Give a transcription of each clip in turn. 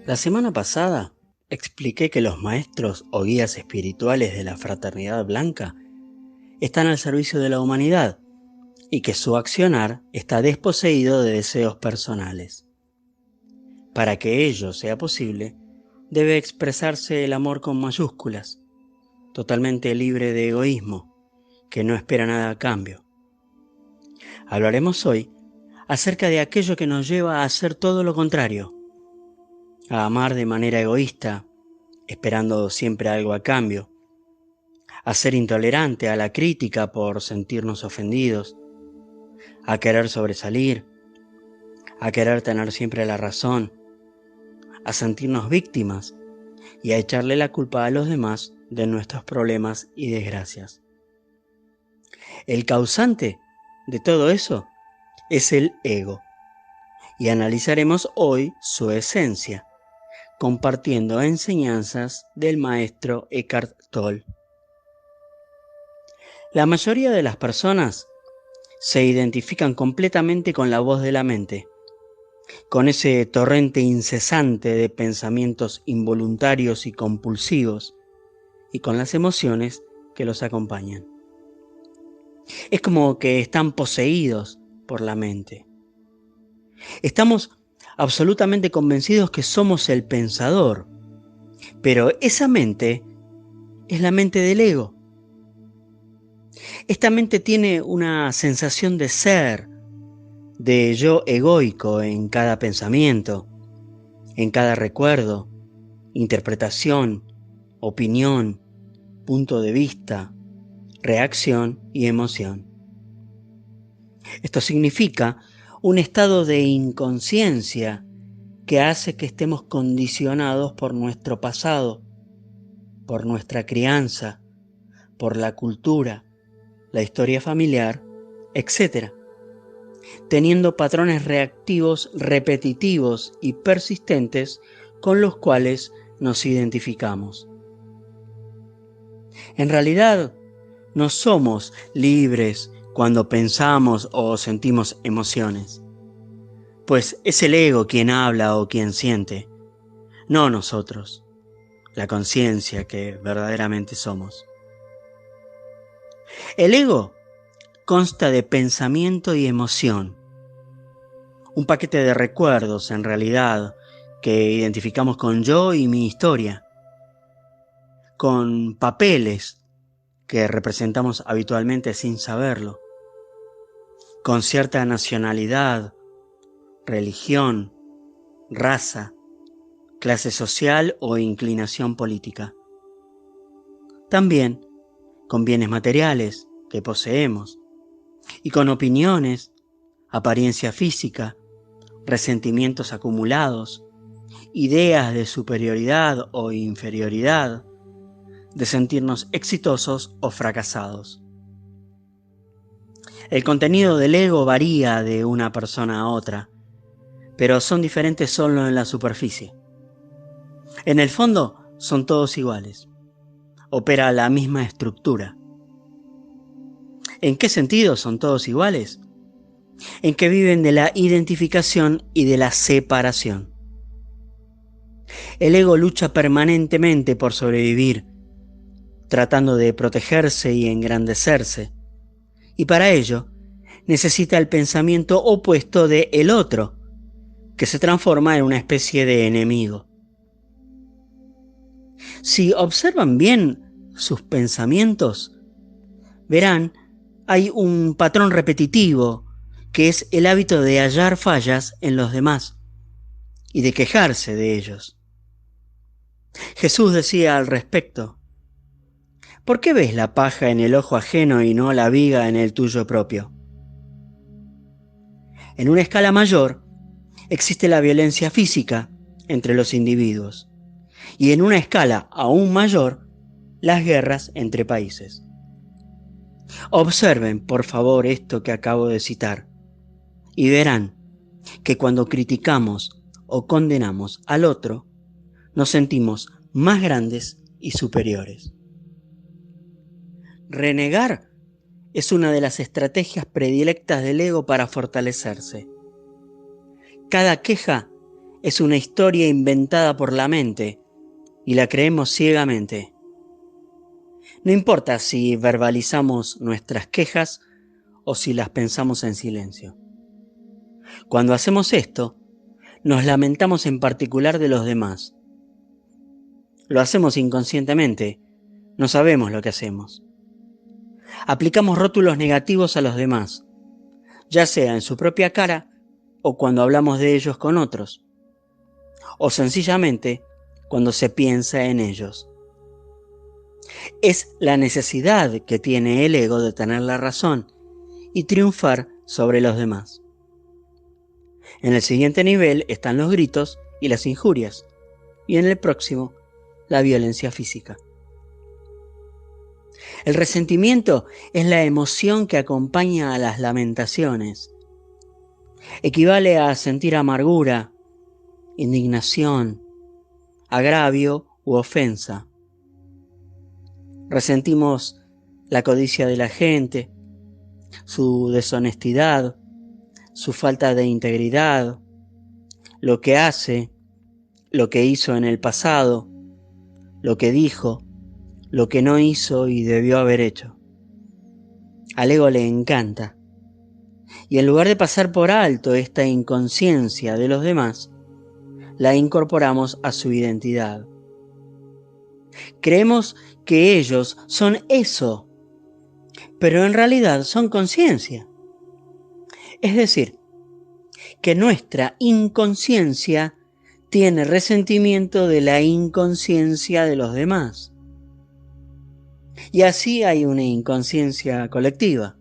La semana pasada expliqué que los maestros o guías espirituales de la Fraternidad Blanca están al servicio de la humanidad y que su accionar está desposeído de deseos personales. Para que ello sea posible, debe expresarse el amor con mayúsculas, totalmente libre de egoísmo, que no espera nada a cambio. Hablaremos hoy acerca de aquello que nos lleva a hacer todo lo contrario, a amar de manera egoísta, esperando siempre algo a cambio, a ser intolerante a la crítica por sentirnos ofendidos, a querer sobresalir, a querer tener siempre la razón, a sentirnos víctimas y a echarle la culpa a los demás de nuestros problemas y desgracias. El causante de todo eso es el ego, y analizaremos hoy su esencia, compartiendo enseñanzas del maestro Eckhart Tolle. La mayoría de las personas se identifican completamente con la voz de la mente, con ese torrente incesante de pensamientos involuntarios y compulsivos, y con las emociones que los acompañan. Es como que están poseídos por la mente. Estamos absolutamente convencidos que somos el pensador, pero esa mente es la mente del ego. Esta mente tiene una sensación de ser, de yo egoico en cada pensamiento, en cada recuerdo, interpretación, opinión, punto de vista, reacción y emoción. Esto significa un estado de inconsciencia que hace que estemos condicionados por nuestro pasado, por nuestra crianza, por la cultura, la historia familiar, etc., teniendo patrones reactivos repetitivos y persistentes con los cuales nos identificamos. En realidad, no somos libres cuando pensamos o sentimos emociones, pues es el ego quien habla o quien siente, no nosotros, la conciencia que verdaderamente somos. El ego consta de pensamiento y emoción, un paquete de recuerdos en realidad que identificamos con yo y mi historia, con papeles que representamos habitualmente sin saberlo, con cierta nacionalidad, religión, raza, clase social o inclinación política. También con bienes materiales que poseemos y con opiniones, apariencia física, resentimientos acumulados, ideas de superioridad o inferioridad, de sentirnos exitosos o fracasados. El contenido del ego varía de una persona a otra, pero son diferentes solo en la superficie. En el fondo son todos iguales. Opera la misma estructura. ¿En qué sentido son todos iguales? En que viven de la identificación y de la separación. El ego lucha permanentemente por sobrevivir, tratando de protegerse y engrandecerse, y para ello necesita el pensamiento opuesto de el otro, que se transforma en una especie de enemigo. Si observan bien sus pensamientos, verán, hay un patrón repetitivo, que es el hábito de hallar fallas en los demás y de quejarse de ellos. Jesús decía al respecto: ¿por qué ves la paja en el ojo ajeno y no la viga en el tuyo propio? En una escala mayor, existe la violencia física entre los individuos, y en una escala aún mayor, las guerras entre países. Observen, por favor, esto que acabo de citar, y verán que cuando criticamos o condenamos al otro, nos sentimos más grandes y superiores. Renegar es una de las estrategias predilectas del ego para fortalecerse. Cada queja es una historia inventada por la mente y la creemos ciegamente. No importa si verbalizamos nuestras quejas o si las pensamos en silencio. Cuando hacemos esto, nos lamentamos en particular de los demás. Lo hacemos inconscientemente, no sabemos lo que hacemos. Aplicamos rótulos negativos a los demás, ya sea en su propia cara o cuando hablamos de ellos con otros, o sencillamente cuando se piensa en ellos. Es la necesidad que tiene el ego de tener la razón y triunfar sobre los demás. En el siguiente nivel están los gritos y las injurias, y en el próximo, la violencia física. El resentimiento es la emoción que acompaña a las lamentaciones. Equivale a sentir amargura, indignación, agravio u ofensa. Resentimos la codicia de la gente, su deshonestidad, su falta de integridad, lo que hace, lo que hizo en el pasado, lo que dijo, lo que no hizo y debió haber hecho. Al ego le encanta. Y en lugar de pasar por alto esta inconsciencia de los demás, la incorporamos a su identidad. Creemos que ellos son eso, pero en realidad son conciencia. Es decir, que nuestra inconsciencia tiene resentimiento de la inconsciencia de los demás. Y así hay una inconsciencia colectiva.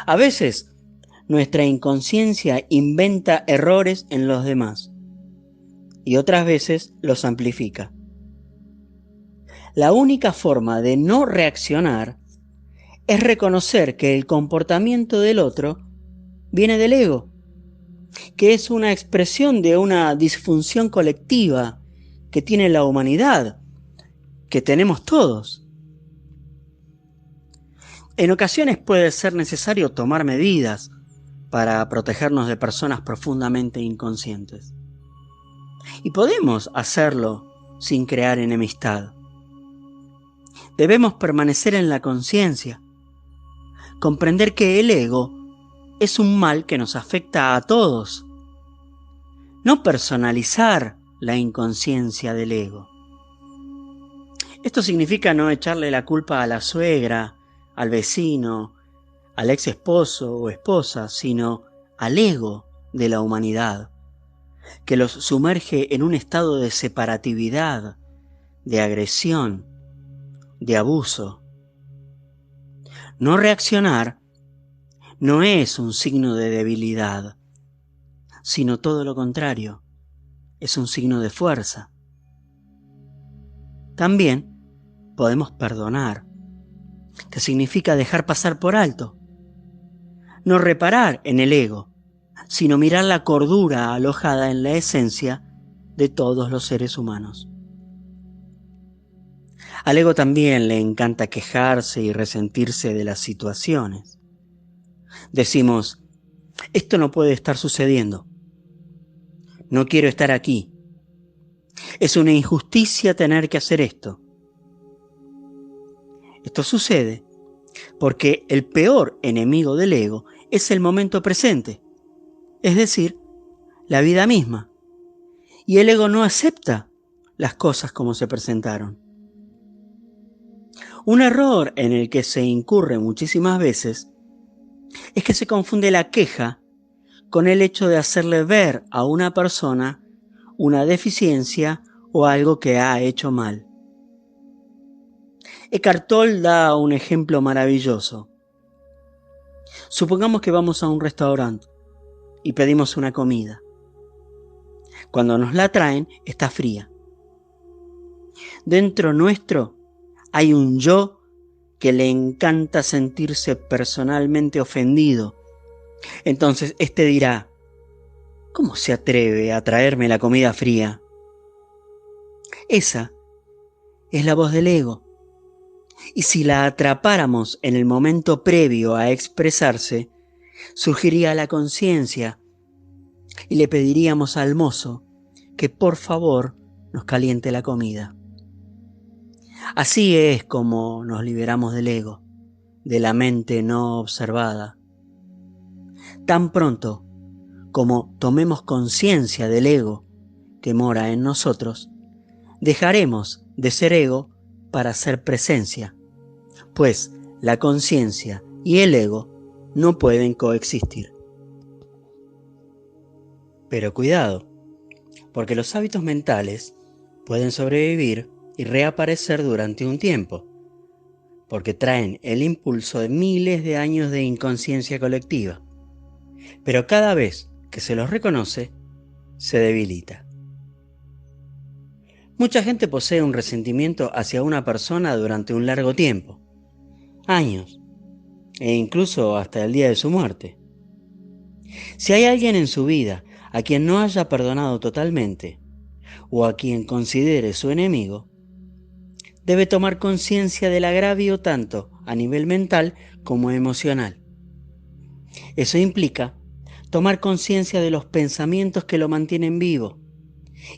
A veces, nuestra inconsciencia inventa errores en los demás y otras veces los amplifica. La única forma de no reaccionar es reconocer que el comportamiento del otro viene del ego, que es una expresión de una disfunción colectiva que tiene la humanidad, que tenemos todos. En ocasiones puede ser necesario tomar medidas para protegernos de personas profundamente inconscientes. Y podemos hacerlo sin crear enemistad. Debemos permanecer en la conciencia, comprender que el ego es un mal que nos afecta a todos. No personalizar la inconsciencia del ego. Esto significa no echarle la culpa a la suegra, al vecino, al ex esposo o esposa, sino al ego de la humanidad, que los sumerge en un estado de separatividad, de agresión, de abuso. No reaccionar no es un signo de debilidad, sino todo lo contrario, es un signo de fuerza. También podemos perdonar, que significa dejar pasar por alto. No reparar en el ego, sino mirar la cordura alojada en la esencia de todos los seres humanos. Al ego también le encanta quejarse y resentirse de las situaciones. Decimos, esto no puede estar sucediendo. No quiero estar aquí. Es una injusticia tener que hacer esto. Esto sucede porque el peor enemigo del ego es el momento presente, es decir, la vida misma. Y el ego no acepta las cosas como se presentaron. Un error en el que se incurre muchísimas veces es que se confunde la queja con el hecho de hacerle ver a una persona una deficiencia o algo que ha hecho mal. Eckhart Tolle da un ejemplo maravilloso. Supongamos que vamos a un restaurante y pedimos una comida. Cuando nos la traen, está fría. Dentro nuestro hay un yo que le encanta sentirse personalmente ofendido. Entonces este dirá, ¿cómo se atreve a traerme la comida fría? Esa es la voz del ego. Y si la atrapáramos en el momento previo a expresarse, surgiría la conciencia y le pediríamos al mozo que por favor nos caliente la comida. Así es como nos liberamos del ego, de la mente no observada. Tan pronto como tomemos conciencia del ego que mora en nosotros, dejaremos de ser ego para ser presencia, pues la conciencia y el ego no pueden coexistir. Pero cuidado, porque los hábitos mentales pueden sobrevivir y reaparecer durante un tiempo, porque traen el impulso de miles de años de inconsciencia colectiva. Pero cada vez que se los reconoce, se debilita. Mucha gente posee un resentimiento hacia una persona durante un largo tiempo, años, e incluso hasta el día de su muerte. Si hay alguien en su vida a quien no haya perdonado totalmente, o a quien considere su enemigo, debe tomar conciencia del agravio tanto a nivel mental como emocional. Eso implica tomar conciencia de los pensamientos que lo mantienen vivo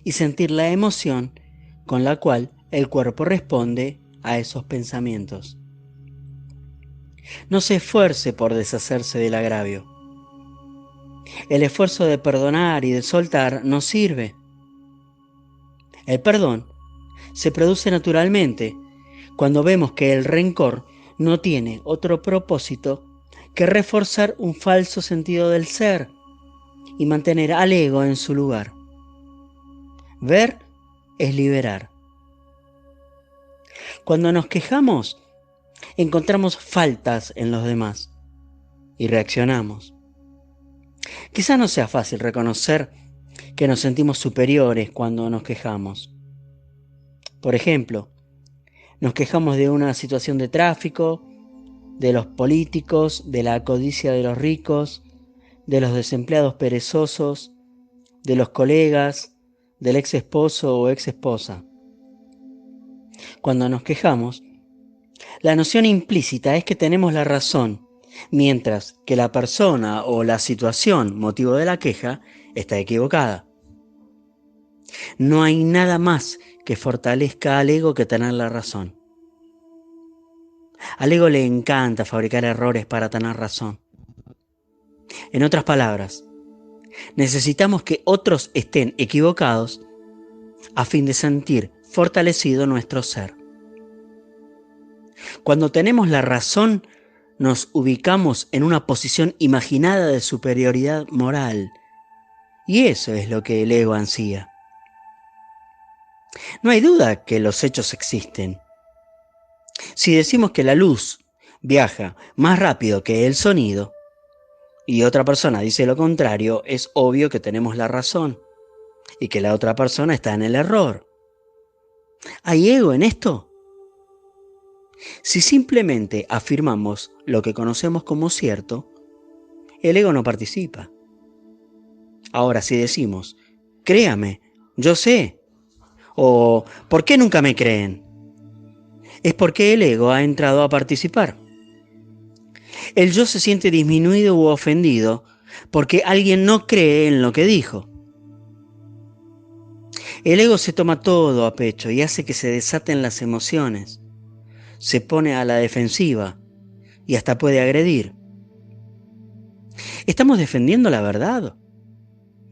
y sentir la emoción con la cual el cuerpo responde a esos pensamientos. No se esfuerce por deshacerse del agravio. El esfuerzo de perdonar y de soltar no sirve. El perdón se produce naturalmente cuando vemos que el rencor no tiene otro propósito que reforzar un falso sentido del ser y mantener al ego en su lugar. Ver es liberar. Cuando nos quejamos, encontramos faltas en los demás y reaccionamos. Quizá no sea fácil reconocer que nos sentimos superiores cuando nos quejamos. Por ejemplo, nos quejamos de una situación de tráfico, de los políticos, de la codicia de los ricos, de los desempleados perezosos, de los colegas, del ex esposo o ex esposa. Cuando nos quejamos, la noción implícita es que tenemos la razón, mientras que la persona o la situación motivo de la queja está equivocada. No hay nada más que fortalezca al ego que tener la razón. Al ego le encanta fabricar errores para tener razón. En otras palabras, necesitamos que otros estén equivocados a fin de sentir fortalecido nuestro ser. Cuando tenemos la razón, nos ubicamos en una posición imaginada de superioridad moral, y eso es lo que el ego ansía. No hay duda que los hechos existen. Si decimos que la luz viaja más rápido que el sonido, y otra persona dice lo contrario, es obvio que tenemos la razón y que la otra persona está en el error. ¿Hay ego en esto? Si simplemente afirmamos lo que conocemos como cierto, el ego no participa. Ahora, si decimos, créame, yo sé, o ¿por qué nunca me creen?, es porque el ego ha entrado a participar. El yo se siente disminuido u ofendido porque alguien no cree en lo que dijo. El ego se toma todo a pecho y hace que se desaten las emociones. Se pone a la defensiva y hasta puede agredir. ¿Estamos defendiendo la verdad?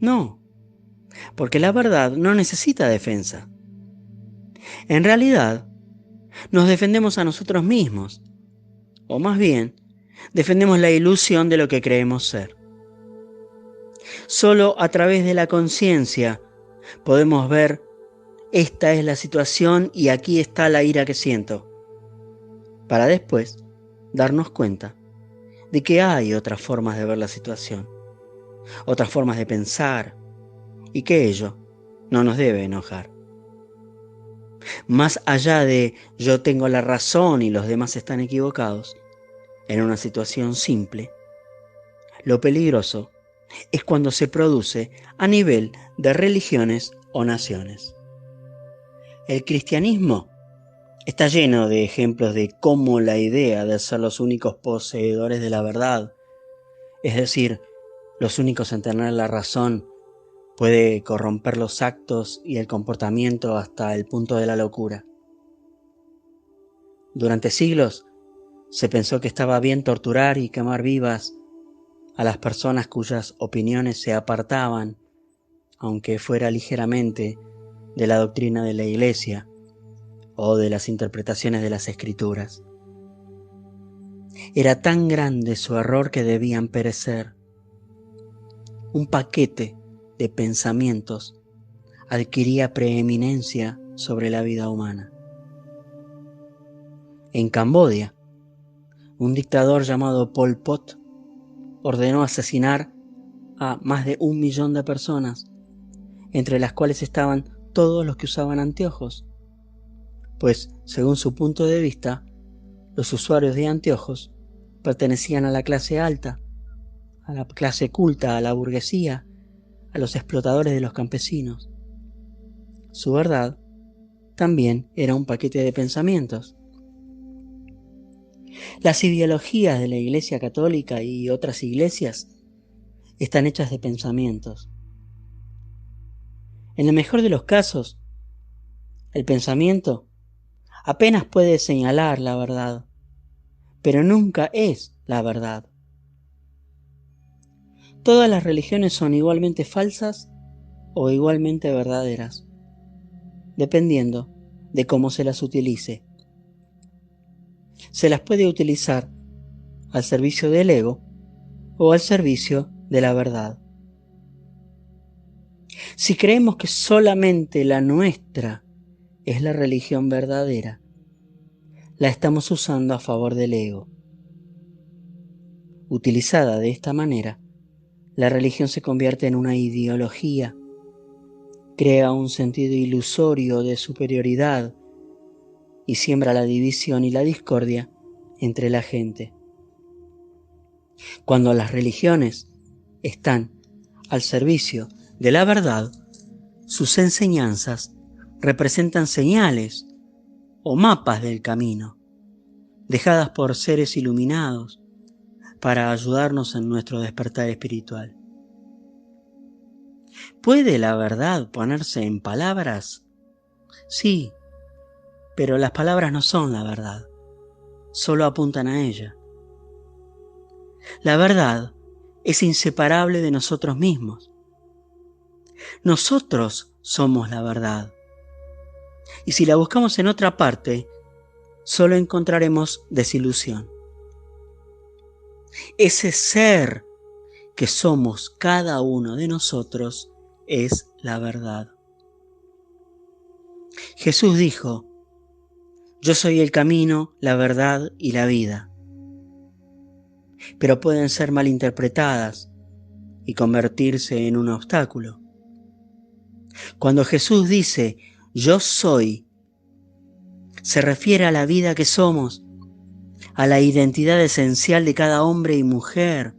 No, porque la verdad no necesita defensa. En realidad, nos defendemos a nosotros mismos, o más bien, defendemos la ilusión de lo que creemos ser. Solo a través de la conciencia podemos ver, esta es la situación y aquí está la ira que siento, para después darnos cuenta de que hay otras formas de ver la situación, otras formas de pensar, y que ello no nos debe enojar. Más allá de yo tengo la razón y los demás están equivocados, en una situación simple, lo peligroso es cuando se produce a nivel de religiones o naciones. El cristianismo está lleno de ejemplos de cómo la idea de ser los únicos poseedores de la verdad, es decir, los únicos en tener la razón, Puede corromper los actos y el comportamiento hasta el punto de la locura. Durante siglos se pensó que estaba bien torturar y quemar vivas a las personas cuyas opiniones se apartaban, aunque fuera ligeramente, de la doctrina de la Iglesia o de las interpretaciones de las Escrituras. Era tan grande su error que debían perecer. Un paquete de pensamientos adquiría preeminencia sobre la vida humana. En Camboya, un dictador llamado Pol Pot ordenó asesinar a más de 1 millón de personas, entre las cuales estaban todos los que usaban anteojos, pues, según su punto de vista, los usuarios de anteojos pertenecían a la clase alta, a la clase culta, a la burguesía, a los explotadores de los campesinos. Su verdad también era un paquete de pensamientos. Las ideologías de la Iglesia Católica y otras iglesias están hechas de pensamientos. En el mejor de los casos, el pensamiento apenas puede señalar la verdad, pero nunca es la verdad. Todas las religiones son igualmente falsas o igualmente verdaderas, dependiendo de cómo se las utilice. Se las puede utilizar al servicio del ego o al servicio de la verdad. Si creemos que solamente la nuestra es la religión verdadera, la estamos usando a favor del ego. Utilizada de esta manera, la religión se convierte en una ideología, crea un sentido ilusorio de superioridad y siembra la división y la discordia entre la gente. Cuando las religiones están al servicio de la verdad, sus enseñanzas representan señales o mapas del camino, dejadas por seres iluminados para ayudarnos en nuestro despertar espiritual. ¿Puede la verdad ponerse en palabras? Sí, pero las palabras no son la verdad, solo apuntan a ella. La verdad es inseparable de nosotros mismos. Nosotros somos la verdad. Y si la buscamos en otra parte, solo encontraremos desilusión. Ese ser que somos cada uno de nosotros es la verdad. Jesús dijo: yo soy el camino, la verdad y la vida. Pero pueden ser malinterpretadas y convertirse en un obstáculo. Cuando Jesús dice yo soy, se refiere a la vida que somos, a la identidad esencial de cada hombre y mujer,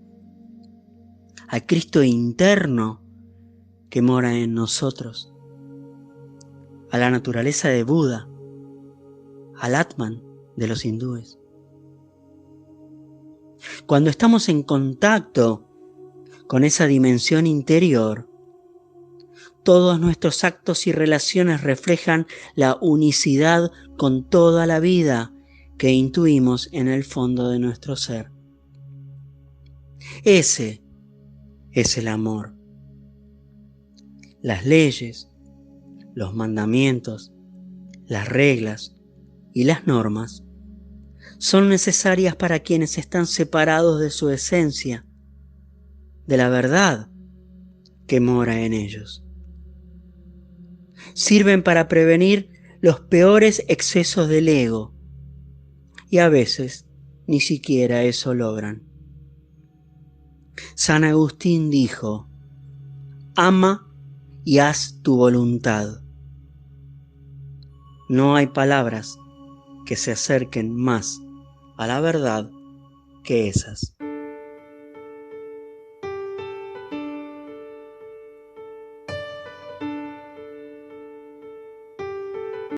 al Cristo interno que mora en nosotros, a la naturaleza de Buda, al Atman de los hindúes. Cuando estamos en contacto con esa dimensión interior, todos nuestros actos y relaciones reflejan la unicidad con toda la vida que intuimos en el fondo de nuestro ser. Ese es el amor. Las leyes, los mandamientos, las reglas y las normas son necesarias para quienes están separados de su esencia, de la verdad que mora en ellos. Sirven para prevenir los peores excesos del ego y a veces ni siquiera eso logran. San Agustín dijo: ama y haz tu voluntad. No hay palabras que se acerquen más a la verdad que esas.